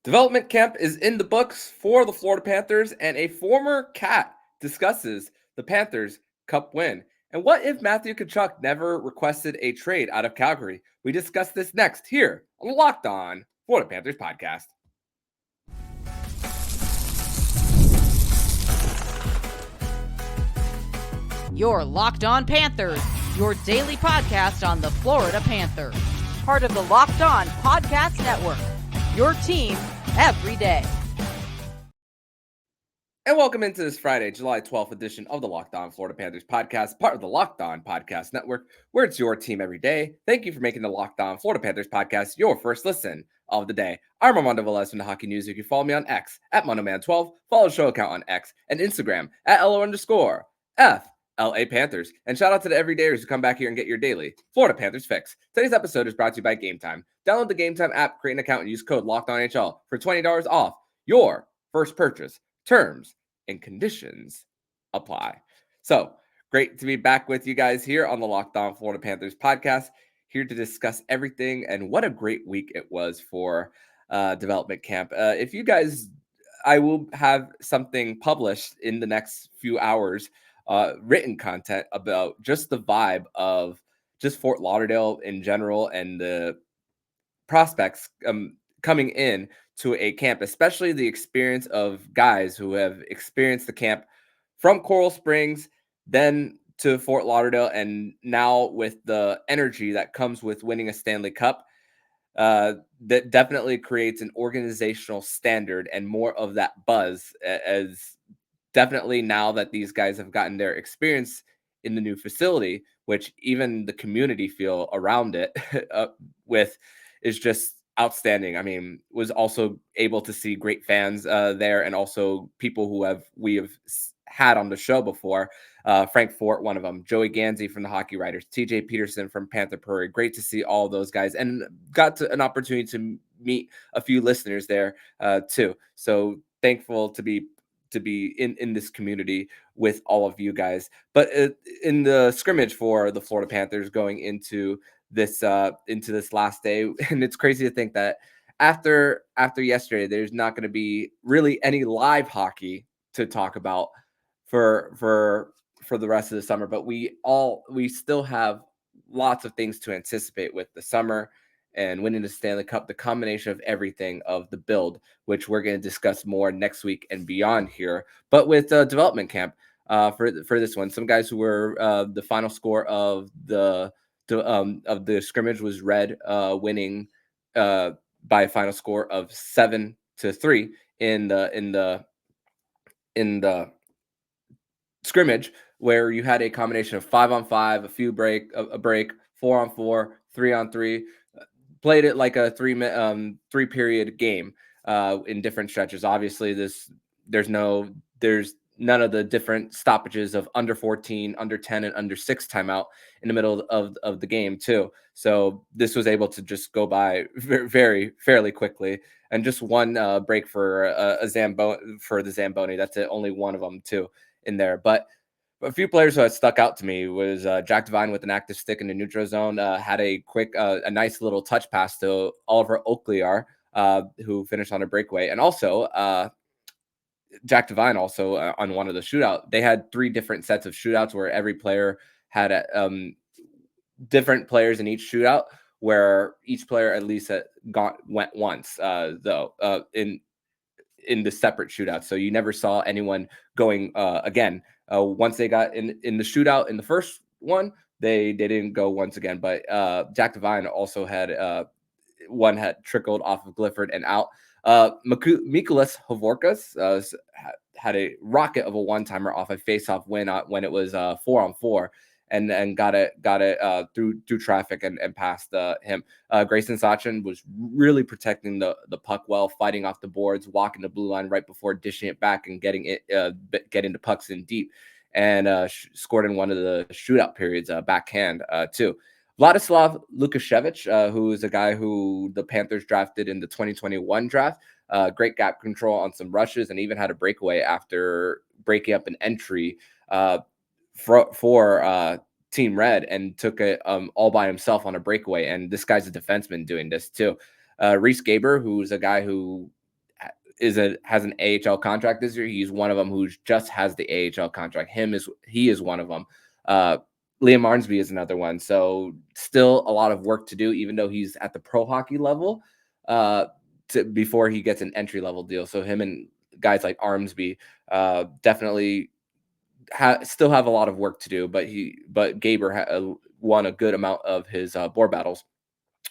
Development camp is in the books for the Florida Panthers, and a former Cat discusses the Panthers Cup win. And what if Matthew Tkachuk never requested a trade out of Calgary? We discuss this next here on the Locked On Florida Panthers podcast. Your Locked On Panthers, your daily podcast on the Florida Panthers. Part of the Locked On Podcast Network, your team every day. And welcome into this Friday, July 12th edition of the Locked On Florida Panthers podcast, part of the Locked On Podcast Network, where it's your team every day. Thank you for making the Locked On Florida Panthers podcast your first listen of the day. I'm Armando Velez from the Hockey News. You can follow me on X at MondoMan12, follow the show account on X and Instagram at LO_FLA Panthers. And shout out to the everydayers who come back here and get your daily Florida Panthers fix. Today's episode is brought to you by Game Time. Download the Game Time app, create an account, and use code LOCKEDONNHL for $20 off your first purchase. Terms and conditions apply. So great to be back with you guys here on the Locked On Florida Panthers podcast, here to discuss everything. And what a great week it was for development camp. If you guys, I will have something published in the next few hours, written content about just the vibe of just Fort Lauderdale in general and the prospects coming in to a camp, especially the experience of guys who have experienced the camp from Coral Springs, then to Fort Lauderdale, and now with the energy that comes with winning a Stanley Cup, that definitely creates an organizational standard and more of that buzz, as definitely now that these guys have gotten their experience in the new facility, which even the community feel around it with is just outstanding. I mean, was also able to see great fans there, and also people who we have had on the show before. Frank Fort, one of them, Joey Ganzi from the Hockey Writers, TJ Peterson from Panther Prairie. Great to see all those guys, and got an opportunity to meet a few listeners there too. So thankful to be in this community with all of you guys. But in the scrimmage for the Florida Panthers going into this last day, and it's crazy to think that after yesterday, there's not going to be really any live hockey to talk about for the rest of the summer. But we still have lots of things to anticipate with the summer and winning the Stanley Cup, the combination of everything of the build, which we're going to discuss more next week and beyond here. But with development camp for this one, some guys who were the final score of the scrimmage was Red winning by a final score of 7-3 in the scrimmage, where you had a combination of 5-on-5, a break, 4-on-4, 3-on-3. Played it like a three period game in different stretches. Obviously, there's none of the different stoppages of under 14, under 10, and under 6 timeout in the middle of the game too. So this was able to just go by fairly quickly, and just one break for the Zamboni. That's it, only one of them too in there. But a few players who had stuck out to me was Jack Devine with an active stick in the neutral zone. Had a quick, a nice little touch pass to Oliver Oaklear, who finished on a breakaway. And also, Jack Devine also on one of the shootout. They had 3 different sets of shootouts where every player had different players in each shootout, where each player at least went once, in the separate shootout. So you never saw anyone going again. Once they got in the shootout in the first one, they didn't go once again. But Jack Devine also had one had trickled off of Clifford and out. Mikolas Hovorkas had a rocket of a one-timer off a face-off win when it was 4-on-4. And got it through traffic and past him. Grayson Sachin was really protecting the puck well, fighting off the boards, walking the blue line right before dishing it back and getting the pucks in deep, and scored in one of the shootout periods backhand too. Vladislav Lukashevich, who is a guy who the Panthers drafted in the 2021 draft. Great gap control on some rushes, and even had a breakaway after breaking up an entry for Team Red, and took it all by himself on a breakaway. And this guy's a defenseman doing this too. Reese Gaber, who's a guy who has an AHL contract this year. He's one of them who just has the AHL contract. He is one of them. Liam Arnsby is another one. So still a lot of work to do, even though he's at the pro hockey level, before he gets an entry level deal. So him and guys like Armsby definitely still have a lot of work to do. But Gaber won a good amount of his board battles.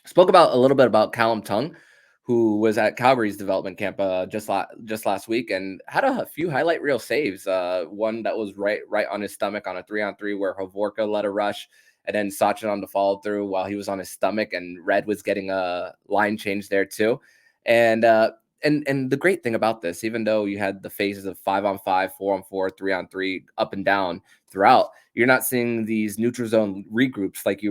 Spoke a little bit about Callum Tung, who was at Calgary's development camp just last week and had a few highlight reel saves. One that was right on his stomach on a 3-on-3 where Hovorka led a rush, and then Sachin on the follow through while he was on his stomach, and Red was getting a line change there too. And the great thing about this, even though you had the phases of 5-on-5, 4-on-4, 3-on-3, up and down throughout, you're not seeing these neutral zone regroups like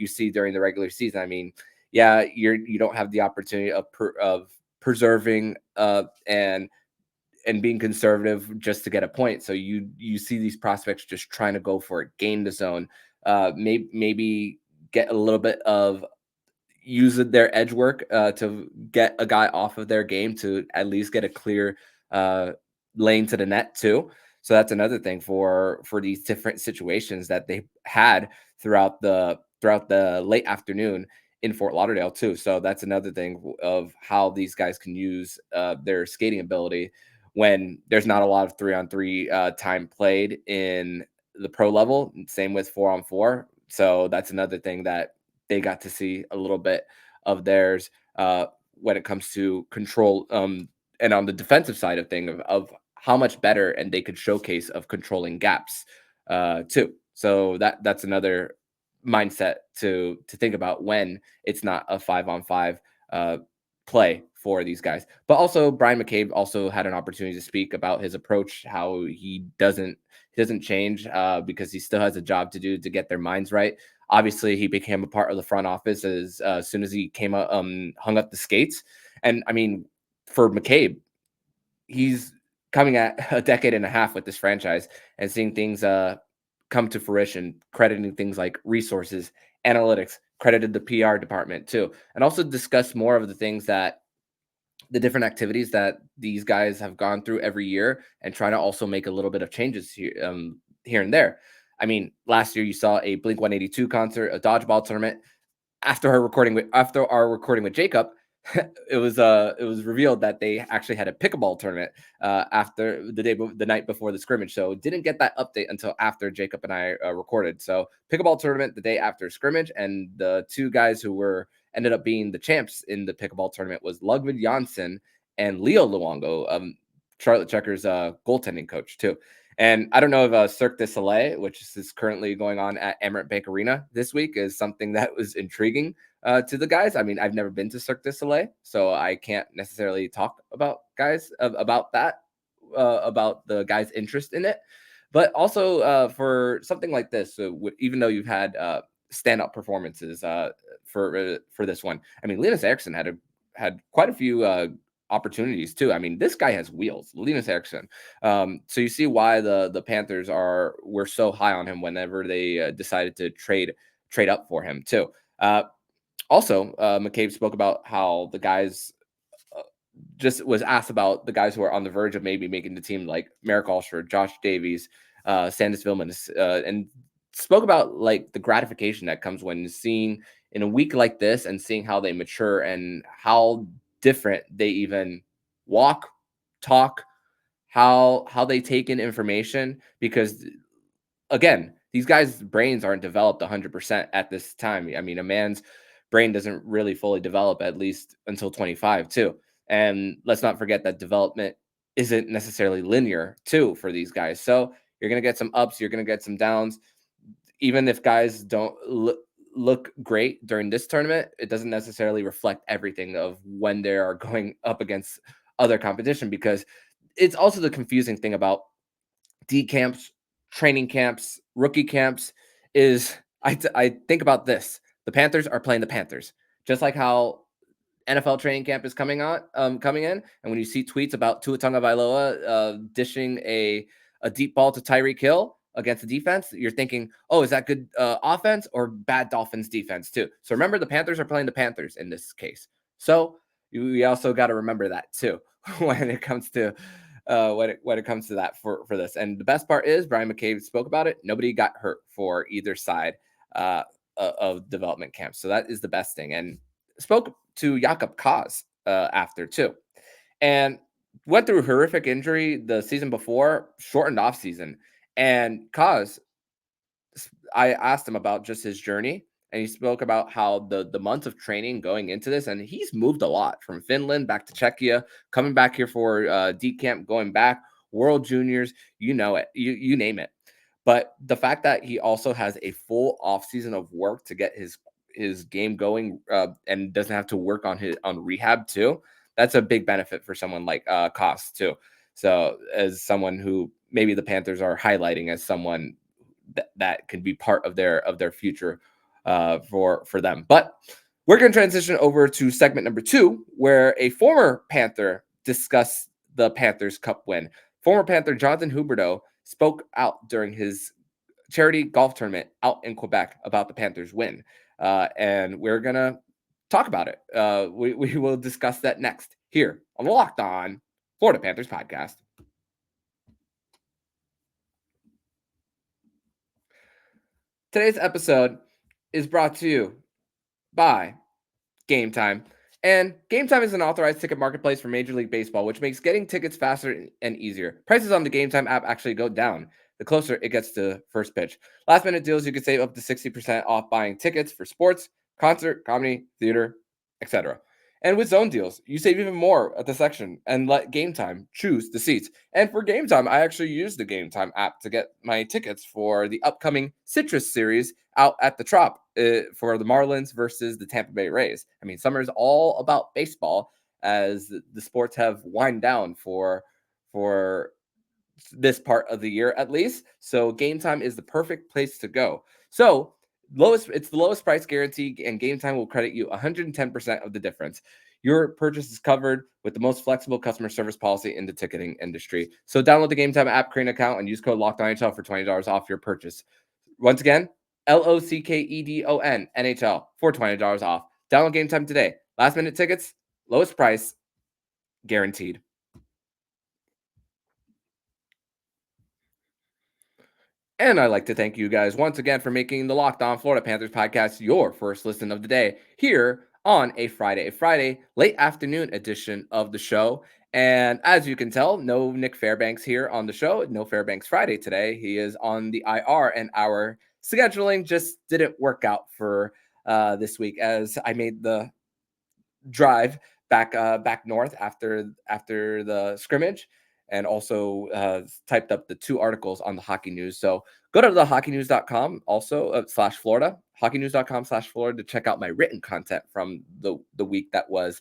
you see during the regular season. I mean, yeah, you don't have the opportunity of preserving and being conservative just to get a point. So you see these prospects just trying to go for it, gain the zone, maybe get a little bit of use their edge work to get a guy off of their game to at least get a clear lane to the net too. So that's another thing for these different situations that they had throughout the late afternoon in Fort Lauderdale too. So that's another thing of how these guys can use their skating ability when there's not a lot of 3-on-3 time played in the pro level. Same with 4-on-4. So that's another thing that they got to see a little bit of theirs when it comes to control and on the defensive side of thing of how much better and they could showcase of controlling gaps too. So that's another mindset to think about when it's not a 5-on-5 play for these guys. But also Bryan McCabe also had an opportunity to speak about his approach, how he doesn't change because he still has a job to do to get their minds right. Obviously, he became a part of the front office as soon as he came up, hung up the skates. And I mean, for McCabe, he's coming at a decade and a half with this franchise and seeing things come to fruition, crediting things like resources, analytics, credited the PR department too, and also discuss more of the things that the different activities that these guys have gone through every year and try to also make a little bit of changes here and there. I mean, last year you saw a Blink-182 concert, a dodgeball tournament. After our recording with Jacob, it was revealed that they actually had a pickleball tournament after the night before the scrimmage. So didn't get that update until after Jacob and I recorded. So pickleball tournament the day after scrimmage, and the two guys who ended up being the champs in the pickleball tournament was Ludwig Janssen and Leo Luongo, Charlotte Checkers goaltending coach too. And I don't know if Cirque du Soleil, which is currently going on at Emirates Bank Arena this week, is something that was intriguing to the guys. I mean, I've never been to Cirque du Soleil, so I can't necessarily talk about about the guys' interest in it. But also for something like this, even though you've had standout performances for this one, I mean, Linus Eriksson had quite a few opportunities too. I mean, this guy has wheels, Linus Eriksson. So you see why the Panthers were so high on him whenever they decided to trade up for him too. Also, McCabe spoke about how the guys just was asked about the guys who are on the verge of maybe making the team, like Merrick Alsford, Josh Davies, Sandis Vilman, and spoke about like the gratification that comes when seeing in a week like this and seeing how they mature and how different they even walk, talk, how they take in information. Because again, these guys' brains aren't developed 100% at this time. I mean, a man's brain doesn't really fully develop at least until 25 too. And let's not forget that development isn't necessarily linear too for these guys. So you're going to get some ups, you're going to get some downs. Even if guys don't look great during this tournament, it doesn't necessarily reflect everything of when they are going up against other competition, because it's also the confusing thing about D camps, training camps, rookie camps is I think about this. The Panthers are playing the Panthers, just like how NFL training camp is coming in. And when you see tweets about Tua Tagovailoa dishing a deep ball to Tyreek Hill against the defense, you're thinking, oh, is that good offense or bad Dolphins defense too? So remember, the Panthers are playing the Panthers in this case. So we also got to remember that too when it comes to when it comes to that for this. And the best part is Bryan McCabe spoke about it. Nobody got hurt for either side uh, of development camp, so that is the best thing. And spoke to Jakob Kaz after too, and went through horrific injury the season before, shortened off season, and Kaz, I asked him about just his journey, and he spoke about how the months of training going into this, and he's moved a lot from Finland back to Czechia, coming back here for D camp, going back, World Juniors, you know it, you name it. But the fact that he also has a full off season of work to get his game going, and doesn't have to work on rehab too, that's a big benefit for someone like Koss too. So as someone who maybe the Panthers are highlighting as someone that can be part of their future for them. But we're going to transition over to segment number 2, where a former Panther discussed the Panthers Cup win. Former Panther Jonathan Huberdeau spoke out during his charity golf tournament out in Quebec about the Panthers win. And we're going to talk about it. We will discuss that next here on the Locked On Florida Panthers podcast. Today's episode is brought to you by Game Time. And Game Time is an authorized ticket marketplace for Major League Baseball, which makes getting tickets faster and easier. Prices on the Game Time app actually go down the closer it gets to first pitch. Last minute deals, you can save up to 60% off buying tickets for sports, concert, comedy, theater, etc. And with zone deals, you save even more at the section and let Game Time choose the seats. And for Game Time, I actually used the Game Time app to get my tickets for the upcoming Citrus series out at the Trop for the Marlins versus the Tampa Bay Rays. I mean, summer is all about baseball as the sports have wind down for this part of the year at least. So Game Time is the perfect place to go. So it's the lowest price guarantee, and Game Time will credit you 110% of the difference. Your purchase is covered with the most flexible customer service policy in the ticketing industry. So download the Game Time app, create an account, and use code LOCKEDONNHL for $20 off your purchase. Once again, LOCKEDON NHL for $20 off. Download Game Time today. Last minute tickets, lowest price, guaranteed. And I'd like to thank you guys once again for making the Locked On Florida Panthers podcast your first listen of the day here on a Friday late afternoon edition of the show. And as you can tell, no Nick Fairbanks here on the show. No Fairbanks Friday today. He is on the IR, and our scheduling just didn't work out for this week as I made the drive back north after the scrimmage, and also typed up the 2 articles on the Hockey News. So go to the hockeynews.com also /Florida, hockeynews.com/Florida to check out my written content from the week that was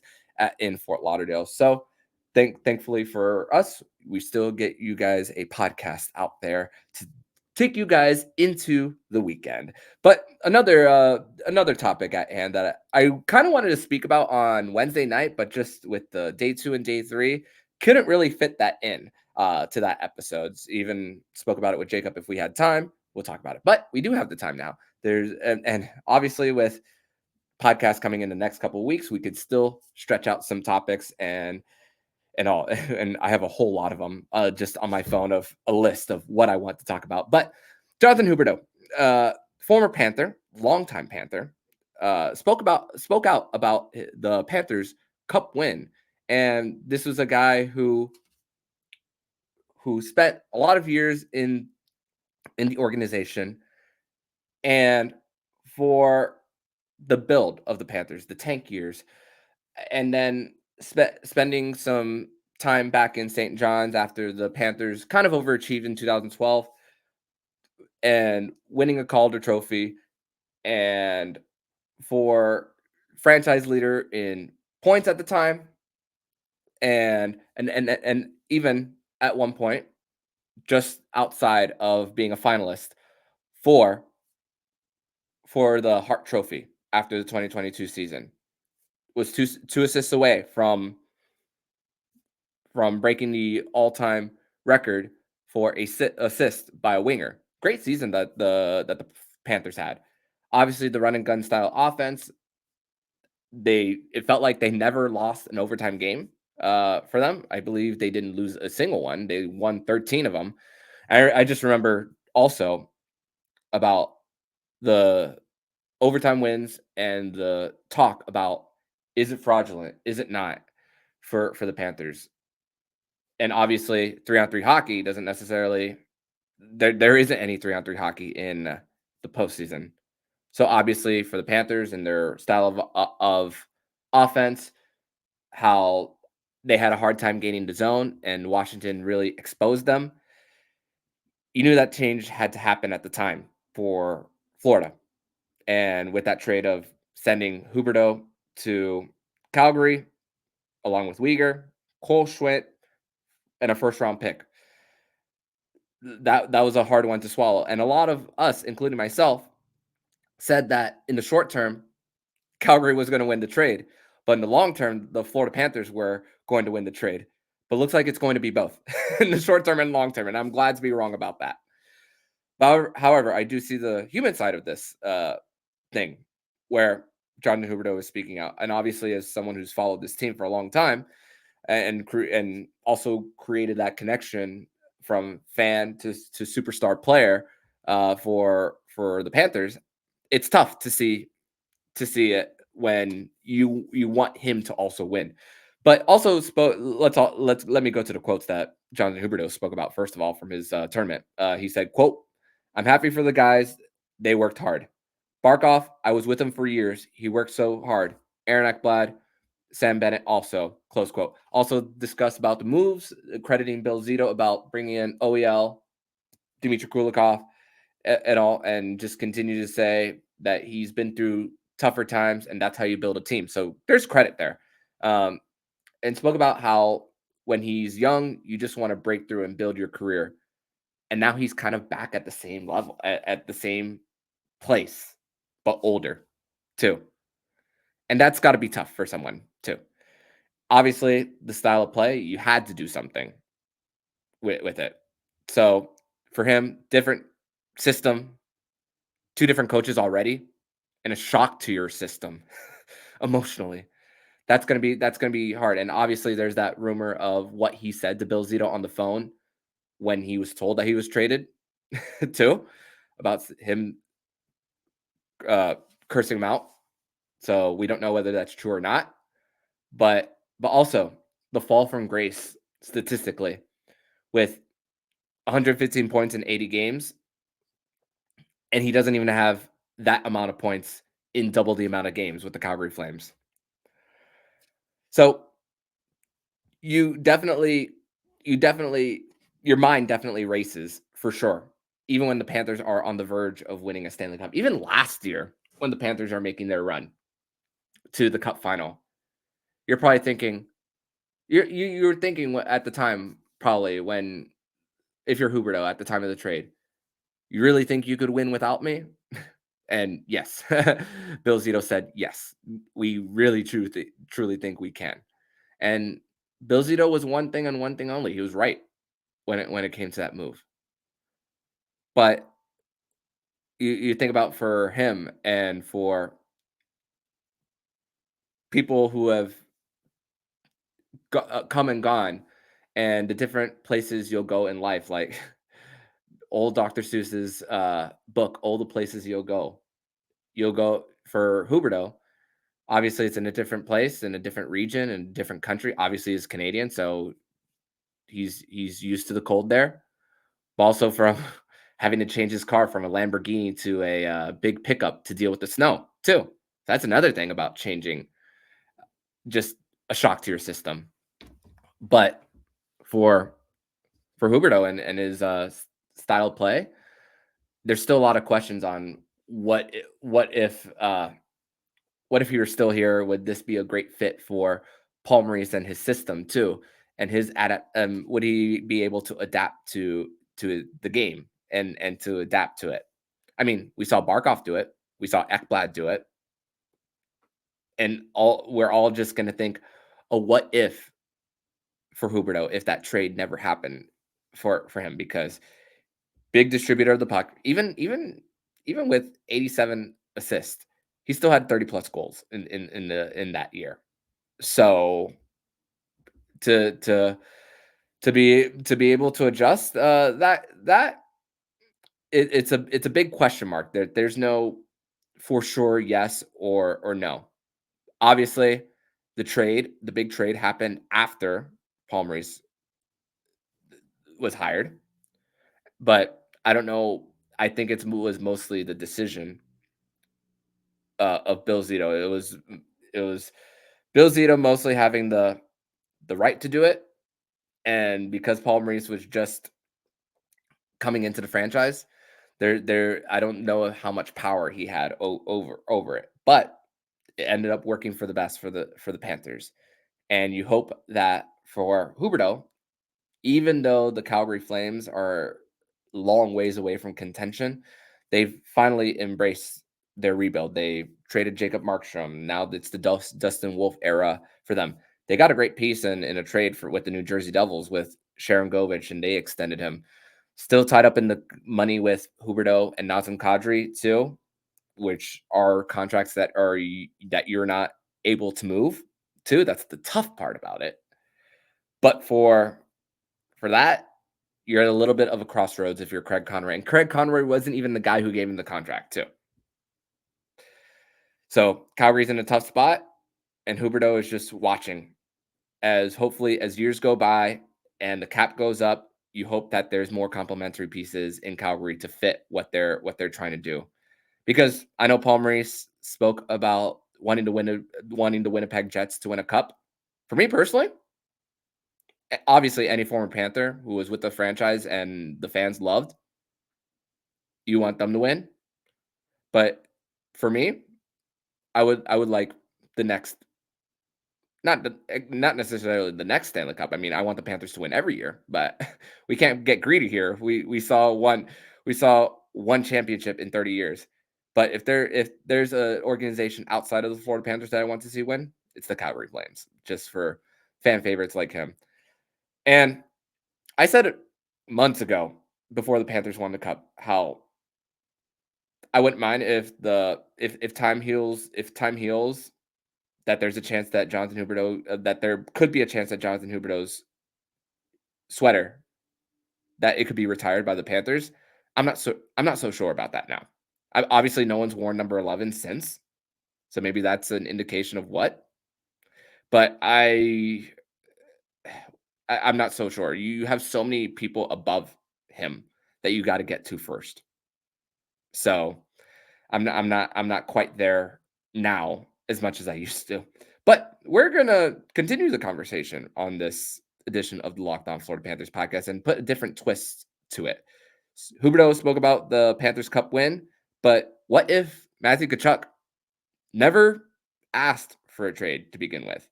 in Fort Lauderdale. So thankfully for us, we still get you guys a podcast out there to take you guys into the weekend. But another topic at hand that I kind of wanted to speak about on Wednesday night, but just with the day 2 and day 3, couldn't really fit that in to that episodes. Even spoke about it with Jacob. If we had time, we'll talk about it. But we do have the time now. And obviously with podcasts coming in the next couple of weeks, we could still stretch out some topics and all. And I have a whole lot of them just on my phone of a list of what I want to talk about. But Jonathan Huberdeau, former Panther, longtime Panther, spoke out about the Panthers Cup win. And this was a guy who spent a lot of years in the organization, and for the build of the Panthers, the tank years, and then spending some time back in St. John's after the Panthers kind of overachieved in 2012 and winning a Calder Trophy, and for franchise leader in points at the time, and even at one point just outside of being a finalist for the Hart Trophy after the 2022 season. Was two assists away from breaking the all-time record for assist by a winger. Great season that the Panthers had. Obviously, the run and gun style offense, it felt like they never lost an overtime game for them. I believe they didn't lose a single one. They won 13 of them. I just remember also about the overtime wins and the talk about, is it fraudulent? Is it not for the Panthers? And obviously 3-on-3 hockey doesn't necessarily, there isn't any 3-on-3 hockey in the postseason. So obviously for the Panthers and their style of offense, how they had a hard time gaining the zone and Washington really exposed them. You knew that change had to happen at the time for Florida. And with that trade of sending Huberdeau to Calgary, along with Uyghur, Cole Schwitt, and a first-round pick, that was a hard one to swallow. And a lot of us, including myself, said that in the short term, Calgary was going to win the trade. But in the long term, the Florida Panthers were going to win the trade. But looks like it's going to be both in the short term and long term. And I'm glad to be wrong about that. However, I do see the human side of this thing where Jonathan Huberdeau is speaking out. And obviously, as someone who's followed this team for a long time and also created that connection from fan to superstar player for the Panthers, it's tough to see it when you want him to also win. But also let me go to the quotes that Jonathan Huberdeau spoke about first of all from his tournament. He said, quote, "I'm happy for the guys. They worked hard. Barkov, I was with him for years. He worked so hard. Aaron Ekblad, Sam Bennett also," close quote. Also discussed about the moves, crediting Bill Zito about bringing in OEL, Dmitry Kulikov, et al., and just continue to say that he's been through tougher times, and that's how you build a team. So there's credit there. And spoke about how when he's young, you just want to break through and build your career. And now he's kind of back at the same level, at the same place, but older too. And that's got to be tough for someone too. Obviously, the style of play, you had to do something with it. So for him, different system, two different coaches already, and a shock to your system emotionally. That's gonna be hard. And obviously, there's that rumor of what he said to Bill Zito on the phone when he was told that he was traded, too, about him cursing him out. So we don't know whether that's true or not. But also the fall from grace statistically with 115 points in 80 games, and he doesn't even have that amount of points in double the amount of games with the Calgary Flames. So your mind definitely races for sure. Even when the Panthers are on the verge of winning a Stanley Cup, even last year when the Panthers are making their run to the Cup final, you're probably thinking, you're thinking at the time probably when, if you're Huberdeau at the time of the trade, you really think you could win without me? And yes, Bill Zito said, yes, we really truly think we can. And Bill Zito was one thing and one thing only. He was right when it came to that move. But you think about for him and for people who have come and gone and the different places you'll go in life, like old Dr. Seuss's book, All the Places You'll Go. You'll go for Huberdeau. Obviously, it's in a different place, in a different region, and a different country. Obviously, he's Canadian, so he's used to the cold there. But also from having to change his car from a Lamborghini to a big pickup to deal with the snow, too. That's another thing about changing, just a shock to your system. But for Huberdeau and his style of play, there's still a lot of questions on what if he were still here? Would this be a great fit for Paul Maurice and his system too? And his would he be able to adapt to the game and to adapt to it? I mean, we saw Barkov do it. We saw Ekblad do it. And we're all just going to think, oh, what if for Huberdeau if that trade never happened for him? Because big distributor of the puck, even with 87 assists, he still had 30 plus goals in that year. So to be able to adjust. It's a big question mark. There's no for sure yes or no. Obviously, the big trade happened after Paul Maurice was hired, but I don't know. I think was mostly the decision of Bill Zito. It was Bill Zito mostly having the right to do it, and because Paul Maurice was just coming into the franchise, there I don't know how much power he had over it, but it ended up working for the best for the Panthers. And you hope that for Huberdeau, even though the Calgary Flames are long ways away from contention, they've finally embraced their rebuild. They traded Jacob Markstrom. Now it's the Dustin Wolf era for them. They got a great piece in a trade with the New Jersey Devils with Sharon Govich, and they extended him. Still tied up in the money with Huberdeau and Nazem Kadri too, which are contracts that you're not able to move to. That's the tough part about it. But for that, you're at a little bit of a crossroads if you're Craig Conroy. And Craig Conroy wasn't even the guy who gave him the contract, too. So Calgary's in a tough spot, and Huberdeau is just watching as hopefully as years go by and the cap goes up. You hope that there's more complementary pieces in Calgary to fit what they're trying to do. Because I know Paul Maurice spoke about wanting the Winnipeg Jets to win a cup. For me personally, obviously any former Panther who was with the franchise and the fans loved, you want them to win. But for me, I would like the next, not necessarily the next Stanley Cup. I mean, I want the Panthers to win every year, but we can't get greedy here. We saw one championship in 30 years. But if there's an organization outside of the Florida Panthers that I want to see win, it's the Calgary Flames, just for fan favorites like him. And I said it months ago before the Panthers won the cup, how I wouldn't mind if time heals, that there's a chance that Jonathan Huberdeau, that there could be a chance that Jonathan Huberdeau's sweater, that it could be retired by the Panthers. I'm not so sure about that now. Obviously, no one's worn number 11 since, so maybe that's an indication of what. But I'm not so sure. You have so many people above him that you got to get to first. So I'm not quite there now as much as I used to. But we're gonna continue the conversation on this edition of the Locked On Florida Panthers podcast and put a different twist to it. Huberdeau spoke about the Panthers Cup win, but what if Matthew Tkachuk never asked for a trade to begin with?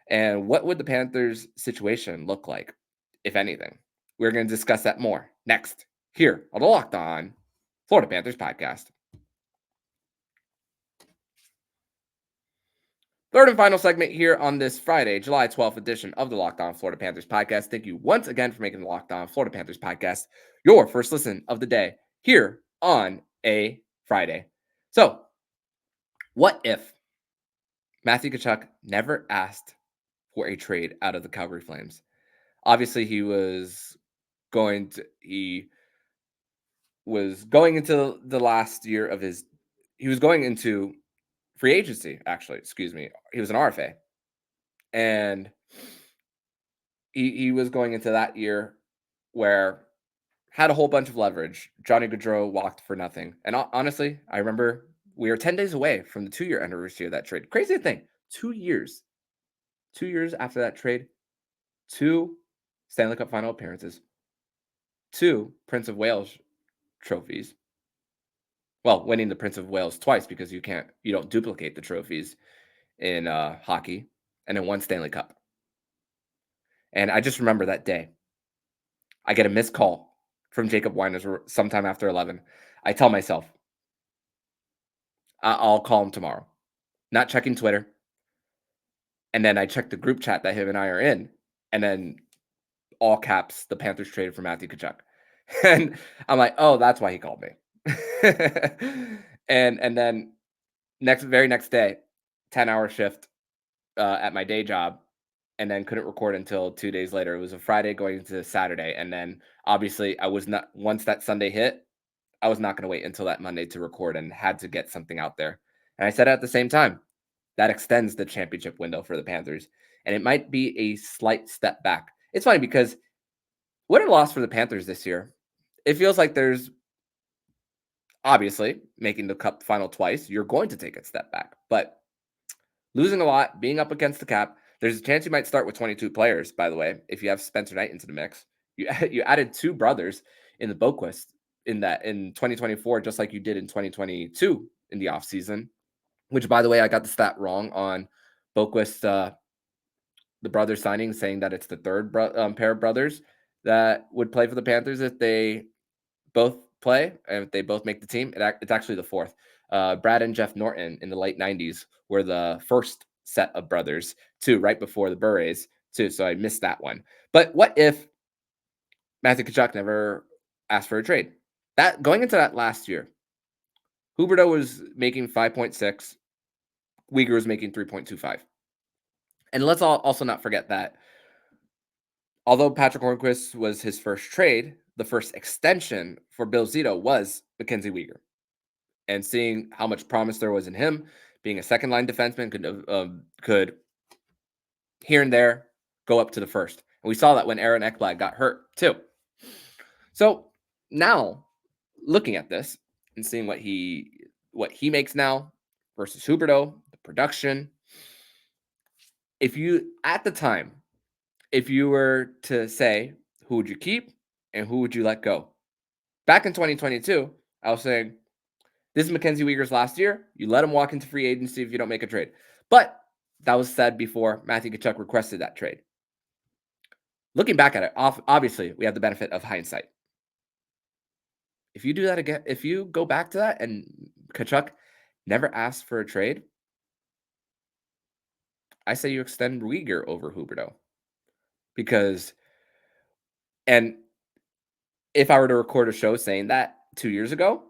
And what would the Panthers situation look like, if anything? We're going to discuss that more next here on the Locked On Florida Panthers podcast. Third and final segment here on this Friday, July 12th edition of the Locked On Florida Panthers podcast. Thank you once again for making the Locked On Florida Panthers podcast your first listen of the day here on a Friday. So, what if Matthew Tkachuk never asked for a trade out of the Calgary Flames? Obviously, he was going into the last year of he was going into free agency, actually, excuse me. He was an RFA. And he was going into that year where had a whole bunch of leverage. Johnny Gaudreau walked for nothing. And honestly, I remember we were 10 days away from the 2-year anniversary of that trade. Crazy thing, 2 years. 2 years after that trade, 2 Stanley Cup final appearances, 2 Prince of Wales trophies. Well, winning the Prince of Wales twice because you don't duplicate the trophies in hockey, and then 1 Stanley Cup. And I just remember that day. I get a missed call from Jacob Weiners sometime after 11. I tell myself, I'll call him tomorrow. Not checking Twitter. And then I check the group chat that him and I are in. And then all caps, the Panthers traded for Matthew Tkachuk. And I'm like, oh, that's why he called me. and then very next day, 10-hour shift at my day job. and then couldn't record until 2 days later. It was a Friday going into Saturday, and then obviously I was not once that Sunday hit, I was not going to wait until that Monday to record and had to get something out there. And I said at the same time, that extends the championship window for the Panthers, and it might be a slight step back. It's funny because win or loss for the Panthers this year, it feels like there's obviously making the cup final twice, you're going to take a step back, but losing a lot, being up against the cap, there's a chance you might start with 22 players, by the way, if you have Spencer Knight into the mix. You added two brothers in the Boquist in 2024, just like you did in 2022 in the offseason, which, by the way, I got the stat wrong on Boquist, the brothers signing, saying that it's the third pair of brothers that would play for the Panthers if they both play and if they both make the team. It's actually the fourth. Brad and Jeff Norton in the late 90s were the first set of brothers, too, right before the Berets, too. So I missed that one. But what if Matthew Tkachuk never asked for a trade? That going into that last year, Huberdeau was making 5.6, Uyghur was making 3.25. And let's also not forget that although Patrick Hornquist was his first trade, the first extension for Bill Zito was Mackenzie Weegar. And seeing how much promise there was in him, being a second-line defenseman could here and there go up to the first. And we saw that when Aaron Ekblad got hurt, too. So now, looking at this and seeing what he makes now versus Huberdeau, the production, if you, at the time, if you were to say, who would you keep and who would you let go? Back in 2022, I was saying, this is Mackenzie Weegar's last year. You let him walk into free agency if you don't make a trade. But that was said before Matthew Tkachuk requested that trade. Looking back at it, obviously, we have the benefit of hindsight. If you do that again, if you go back to that and Tkachuk never asked for a trade, I say you extend Weegar over Huberdeau. Because, and if I were to record a show saying that 2 years ago,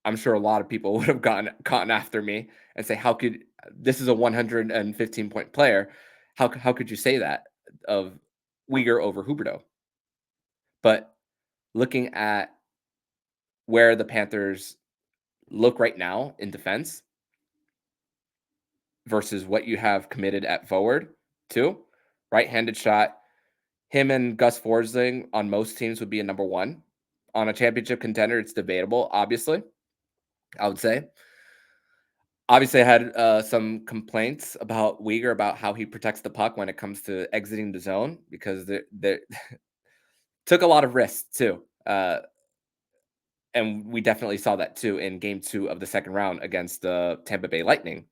I'm sure a lot of people would have gotten after me and say, how could, this is a 115-point player. How could you say that of Weegar over Huberdeau? But looking at where the Panthers look right now in defense versus what you have committed at forward too, right-handed shot, him and Gus Forsling on most teams would be a number one. On a championship contender, it's debatable, obviously, I would say. Obviously, I had some complaints about Weegar about how he protects the puck when it comes to exiting the zone because they took a lot of risks too. And we definitely saw that too in game 2 of the second round against the Tampa Bay Lightning,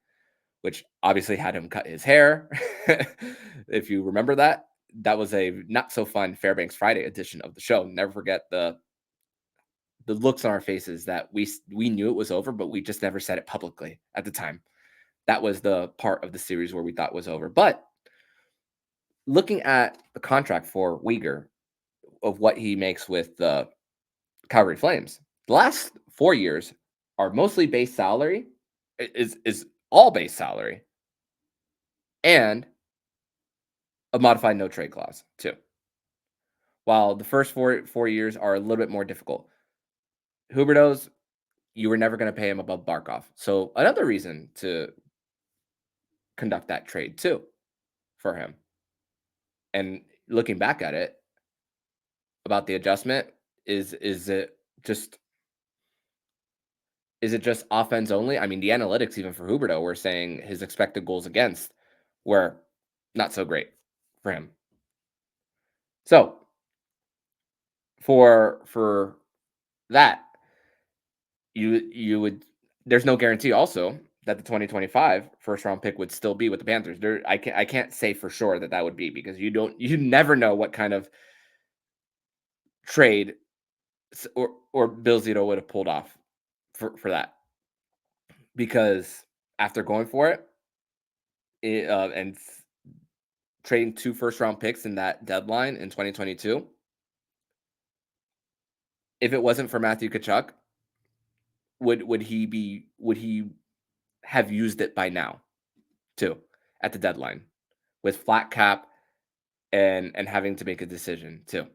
which obviously had him cut his hair. If you remember that, that was a not so fun Fairbanks Friday edition of the show. Never forget the looks on our faces that we knew it was over, but we just never said it publicly at the time. That was the part of the series where we thought was over. But looking at the contract for Weegar of what he makes with the Calgary Flames, the last 4 years are mostly base salary, is all base salary, and a modified no trade clause too. While the first four years are a little bit more difficult. Huberdeau's, you were never going to pay him above Barkov. So another reason to conduct that trade too for him. And looking back at it about the adjustment, is it just offense only? I mean, the analytics even for Huberdeau were saying his expected goals against were not so great for him. So for that, you would, there's no guarantee also that the 2025 first round pick would still be with the Panthers. I can't say for sure that would be, because you never know what kind of trade or Bill Zito would have pulled off for that. Because after going for it, and trading 2 first round picks in that deadline in 2022, if it wasn't for Matthew Tkachuk, would he have used it by now too at the deadline? with flat cap and having to make a decision too.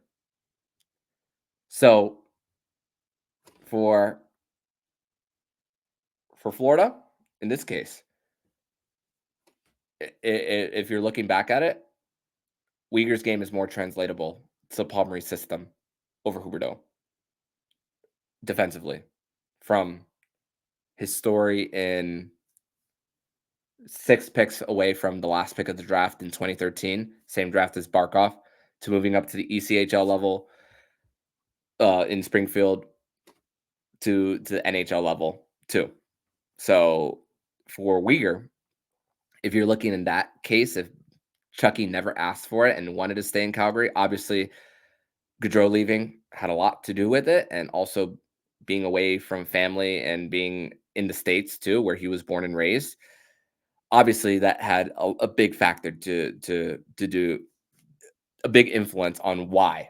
So for Florida, in this case, if you're looking back at it, Uyghur's game is more translatable to Palmery's system over Huberdeau defensively from his story in 6 picks away from the last pick of the draft in 2013, same draft as Barkov, to moving up to the ECHL level in Springfield to the NHL level too. So for Uyghur, if you're looking in that case, if Chucky never asked for it and wanted to stay in Calgary, obviously Gaudreau leaving had a lot to do with it, and also being away from family and being in the States too, where he was born and raised. Obviously, that had a big factor to do a big influence on the why.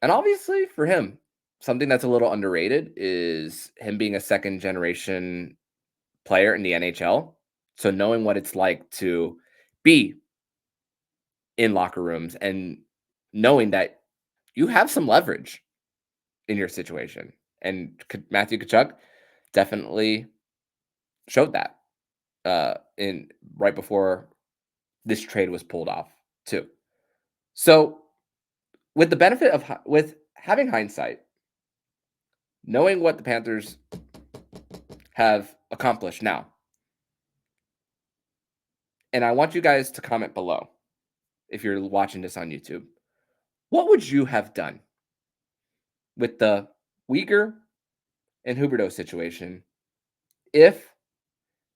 And obviously for him, something that's a little underrated is him being a second generation player in the NHL. So knowing what it's like to be in locker rooms and knowing that you have some leverage in your situation. And Matthew Tkachuk definitely showed that in right before this trade was pulled off too. So with the benefit of with having hindsight, knowing what the Panthers have accomplished now, and I want you guys to comment below if you're watching this on YouTube. What would you have done with the Uyghur and Huberdeau situation if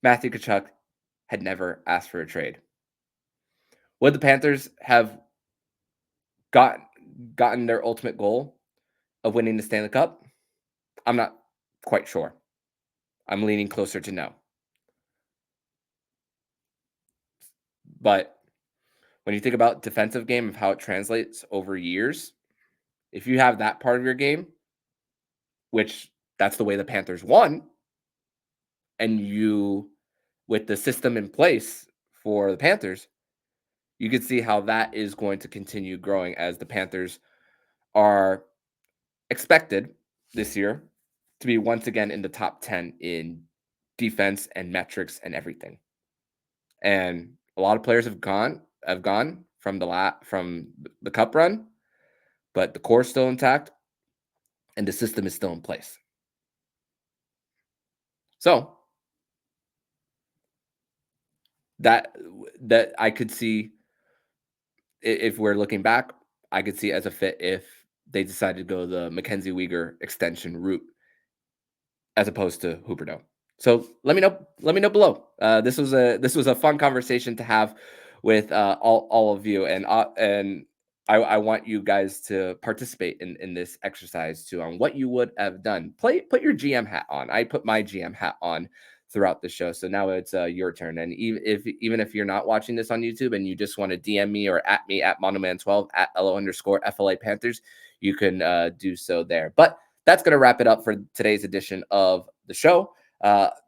Matthew Tkachuk had never asked for a trade? Would the Panthers have gotten their ultimate goal of winning the Stanley Cup? I'm not quite sure. I'm leaning closer to no. But when you think about defensive game of how it translates over years, if you have that part of your game, which that's the way the Panthers won, and you, with the system in place for the Panthers, you can see how that is going to continue growing as the Panthers are expected this year to be once again in the top 10 in defense and metrics and everything. And a lot of players have gone from the cup run, but the core is still intact and the system is still in place. So that I could see, if we're looking back, I could see as a fit if they decided to go the Mackenzie Weegar extension route as opposed to Huberdeau. So let me know below. This was a fun conversation to have with all of you, and I want you guys to participate in this exercise too on what you would have done. Put your GM hat on. I put my GM hat on throughout the show. So now it's your turn. And even if you're not watching this on YouTube and you just want to DM me or at me at Monoman12 at LO_FLA Panthers, you can do so there. But that's going to wrap it up for today's edition of the show.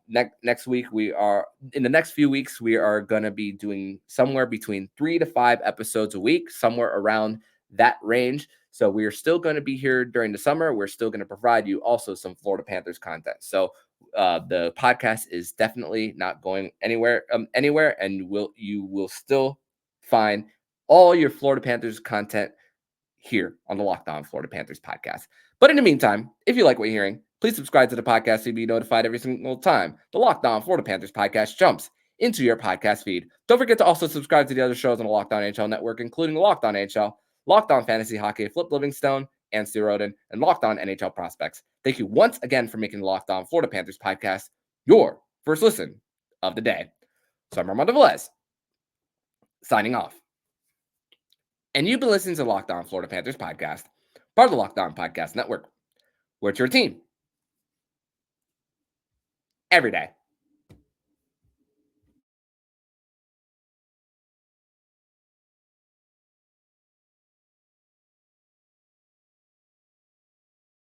Next week, in the next few weeks, we are going to be doing somewhere between 3 to 5 episodes a week, somewhere around that range. So we are still going to be here during the summer. We're still going to provide you also some Florida Panthers content. So the podcast is definitely not going anywhere, and you will still find all your Florida Panthers content here on the Locked On Florida Panthers podcast. But in the meantime, if you like what you're hearing, please subscribe to the podcast so you'll be notified every single time the Locked On Florida Panthers podcast jumps into your podcast feed. Don't forget to also subscribe to the other shows on the Locked On NHL network, including the Locked On NHL, Locked On Fantasy Hockey, Flip Livingstone, and Stu Roden, and Locked On NHL Prospects. Thank you once again for making the Locked On Florida Panthers podcast your first listen of the day. So I'm Armando Velez, signing off. And you've been listening to the Locked On Florida Panthers podcast, part of the Locked On Podcast Network, where it's your team every day.